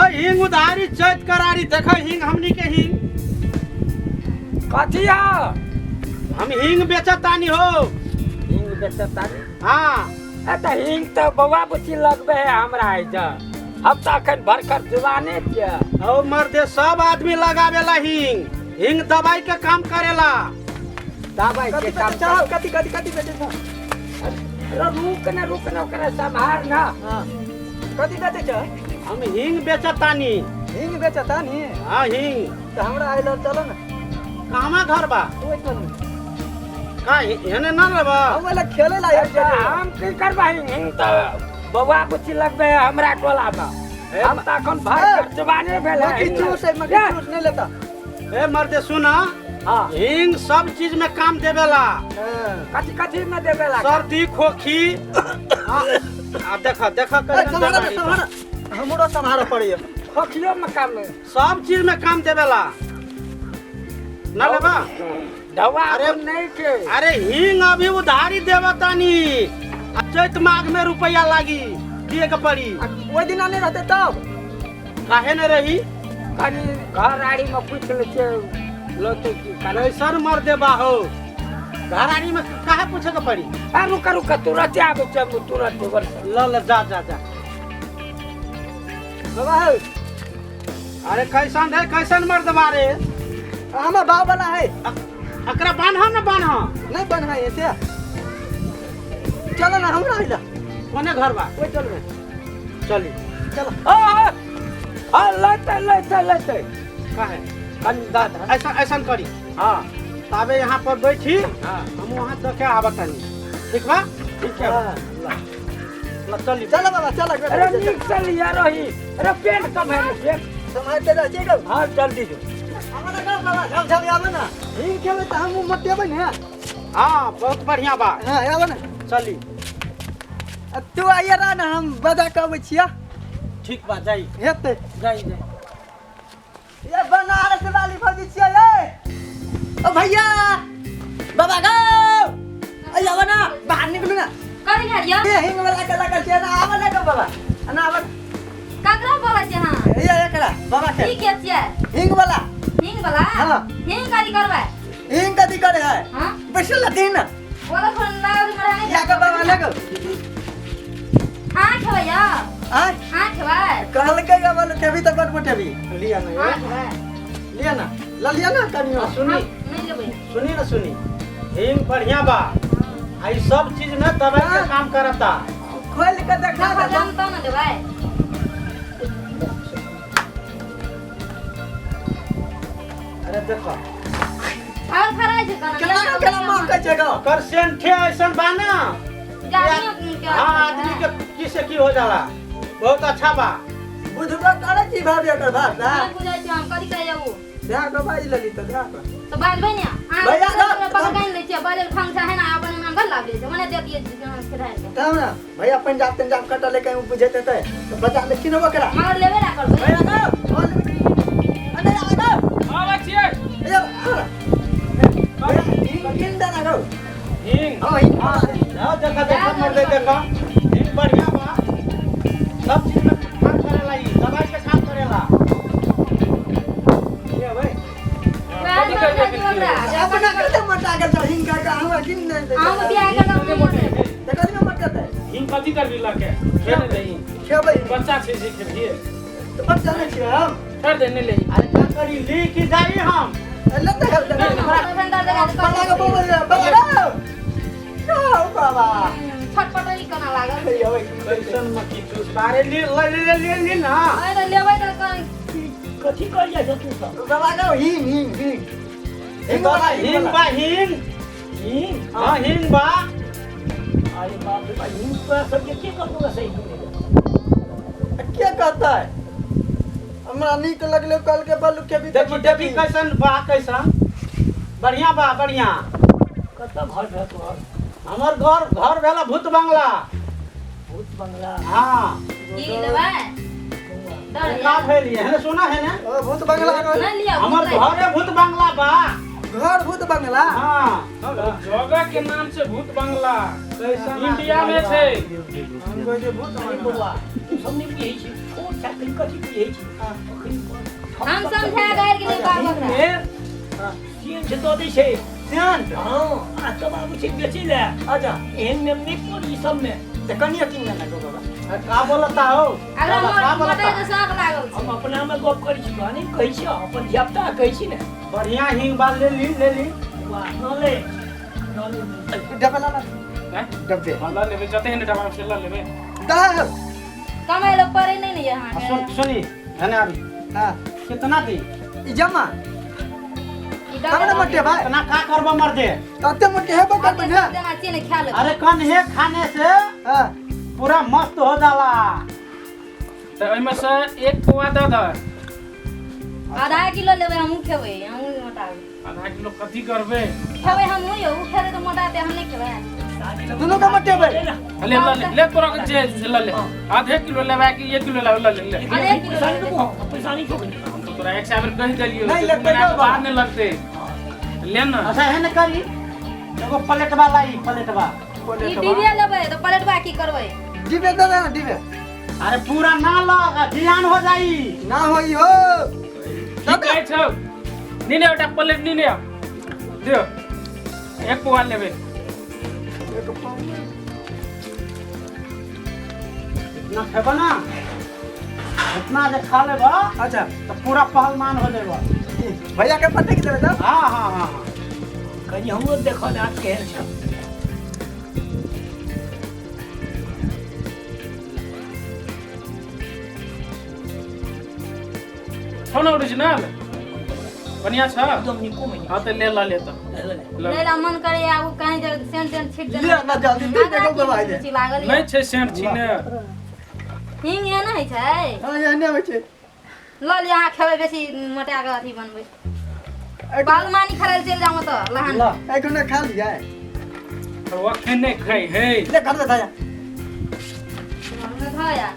हिंग उधारी चैत करारी देख हिंग हमनी के हिंग कथिया हम हिंग बेचतानी हो। हिंग बेचतानी हाँ तो हिंग तो बउआ बुची लगबे है हमरा इधर। हम तो अखन भरकर जुबाने छियै। और मर्दे सब आदमी लगावेला हिंग। हिंग दवाई के काम करेला। दवाई के काम कथी बेचे छ? रुक न ओकरा संभार ना। कथी बेचे छ? हम हिंग बेचतानी। हिंग बेचता नी? हाँ हिंग। तो हमरा आइल चलो ना। कहवा घर बा? तू चल। का हेने ना लेबा? हम वाला खेले ला यार। हम की करबा हिंग तो बउआ बुची लगबे है हमरा टोला में। हम तो अखन भरकर जुबाने भेल है। मक्खी चूस नहीं लेता। ए मर्दे सुना, हाँ हिंग सब चीज में काम देवेला। कथी में देवेला? सर्दी खोखी। देखा कैसे दवाई बा। हमरो संभार पड़ी। खोखियो में काम सब चीज में काम देवेला। ना लेबा? दवा अरे नहीं के। अरे हिंग अभी उधारी देवतानी। चैत माघ में रुपया लागी दिए के पड़ी। वो दिन नहीं रहते तब काहे न रही? कनी घर आड़ी में पूछ ले छे लोटे की कैसन मर देबा हो। घरानी में काहे पूछे के पड़ी? रुक तुरंत आबे छे तुरंत वर्ष। ल जा बाबा है। अरे कैसन मर देबा रे? हमार बाप वाला है। अकरा बान्हा न बान्हा। नहीं बन है ऐसे। चलो ना हमरा आइला। कोने घर बा? वो चल में। चली चलो। लेते काहे? दादा ऐसा करी। हाँ ताबे यहाँ पर बैठी। हाँ हम वहाँ देखे आवतानी। ठीक बा? ठीक है। ल चली। चलो बाबा चलो। अरे नीक चल यार रही। अरे पेट कम है पेट। संभालते रह ठीक है। हाँ जल्दी जो। हमारा काम बाबा झम आवे ना। हिंग खेले त हम मत देबे ने। हाँ बहुत बढ़िया बा। हां आवे ना। चली। तू आइए रहा ना हम बजा के आवे छिया। ठीक बा जाई। हेते जाई। ये बनारस वाली भौजी छिया ये। ओ भैया बाबा गो आइए आवे ना बाहर निकलू ना। करी हरिया ये हिंग वाला के लगा छिया ना आवे ना गो बाबा ना आवे। काकरा बोला छे हां ये एकरा बाबा के ठीक है छिए हिंग वाला हाँ। हिंग काली करबे हिंग कथी करे है? हां बैठल लतीन ना बोला फोन लगा दे मरा नहीं या के बाबा लगो आंख भैया हां आंख भाई कहल के वाला तेभी तो बट बटेभी लिया ना आंख भाई लिया ना लिया ना कनियो सुनी नहीं लेबे सुनी हिंग बढ़िया बा। आई सब चीज में दवाई के काम करता। खोल के देखा ना दे जानता ना दे भाई अरे देखो और खराय छे केना मां के जगह कर सेंठे ऐसन बा ना। जानियो क्या हाँ आदमी के किसे की हो जाला। बहुत अच्छा बा। बुझबा करे की भाभी एकर बात ना नहीं बुझाई छे हम करी कह जाऊ ध्यान को भाई लली तो ध्यान को तो बात भाई ने भैया ना पकड़ ले छे बाले खान है ना अपन नाम भर लाग छे मने दे दिए किराए के तब ना भैया पंजाब कटा लेके बुझेते तो बजा ले किनो बकरा मार लेबे ना करबे भैया ना अरे आ ना आवा छिए भैया हिंग देना गो हिंग हां हिंग देखा मर दे देखा। हिंग बढ़िया बा। सब चीज में काम करेला। ई दवाई के काम करेला। ये भाई अपना करते मटा के तो हिंग का हम किन दे हम बिया के देखो ना मट जाता है हिंग कथी करबी लाके? खेले नहीं। क्या भाई बच्चा छे सीखे दिए। तो बच जाने छिए हम कर देने ले। अरे का करी ली की जाई हम। लत है बड़ा का बोल बड़ा ओ बाबा छटपटाई करना लागल भैया भाई कैसन मक्खी चूस बारे ले ना। अरे लेबै त कथी कर जा तू सब? बाबा का हिंग वाला हिंग बा हिंग। हिंग हाँ हिंग बा। अरे बाप रे भाई हिंग पर सब के कर दूंगा सही। क्या कहता है हमरा नीक लगले कल के बलु के भी देखी कैसन बा कैसन। बढ़िया बा बढ़िया। कतम घर है तोहर? हमर घर भेला भूत बंगला। भूत बंगला हाँ की लेबै डर का भेलिए है ना सुना है ना। भूत बंगला नहीं लिया हमर घरे भूत बंगला बा। घर भूत बंगला हाँ जगह के नाम से भूत बंगला कैसा इंडिया में छे हम कहै छै भूत बंगला हमने भी यही छी ओ चाकरी कथी भी यही छी हम समझा गए कि नहीं बाबा सीएन से दो दै छै सेंट हां आ तो बाबू छी बेची ले अच्छा एहन में नहीं पड़ी सब में त कनिया किन ना गो बाबा का बोलता हो अगर का मोटे तो शौक लागल हम अपना में गप करै छी कहानी कहै छी अपन धियापुता कहै छी ने बढ़िया हिंग बाल ले ली वाह न ले डबल ला हैं डब्बे हल्ला लेवे जते हैं डबा से ला लेवे दा कमाई लो पड़े नहीं यहाँ सुन सुनी धन्य अभी हां कितना दी ई जमा कमना मोटे भाई इतना का करबो मर दे तते मोटे है बकर बना देना चाहिए खा लो अरे कन है खाने से हां पूरा मस्त हो जाला तो एमे से एक पौवा दे दे आधा किलो लेबे हमहू खेबै हमहू मोटा आधा किलो कथी करबे खेबै हमहू यो उ खेरे तो मोटा ते हम नहीं खेबै दोनों का मोटे भाई ले तोरा के जे से ले आधे किलो लेबा कि 1 किलो ले ले आधे किलो पैसा नहीं छोड़ हम तो तोरा 1 साबर कह देलियो नहीं लगते महीना के बाबा। बाद नहीं लगते ले ना अच्छा है न करी एगो प्लेट वाला ई प्लेट बा ई डिबिया लेबै तो प्लेटवा की करबै डिबे दे देना डिबे अरे पूरा ना लग ध्यान हो जाई ना होई हो की कहै छौ नीने ओटा प्लेट नीने दे एक पौवा लेबे इतना खेबो ना इतना जे खा लेबो अच्छा तो पूरा पहलवान हो जेबो भैया के पट्टे की देबे तो हाँ हाँ हाँ हाँ कहीं हमरो देखो ना केहन छ छौ ना ओरिजिनल बढ़िया छ एकदम निको में हां तो ले ला ले तो लेला मन करे आ उ कहीं जगह सेंट सेंट छिट दे ले ना जल्दी दे देखो दवाई दे लागल नहीं छै सेंट छीने हिंग ये नहीं छै हां ये ने होय छै ल ले अहाँ खेबै बेसी मोटा के अथी बनबै बालमानी खराल चल जाऊ तो लहान ला एक ने खा लिया वो खेने खाई है ले कर दे था हमने खाया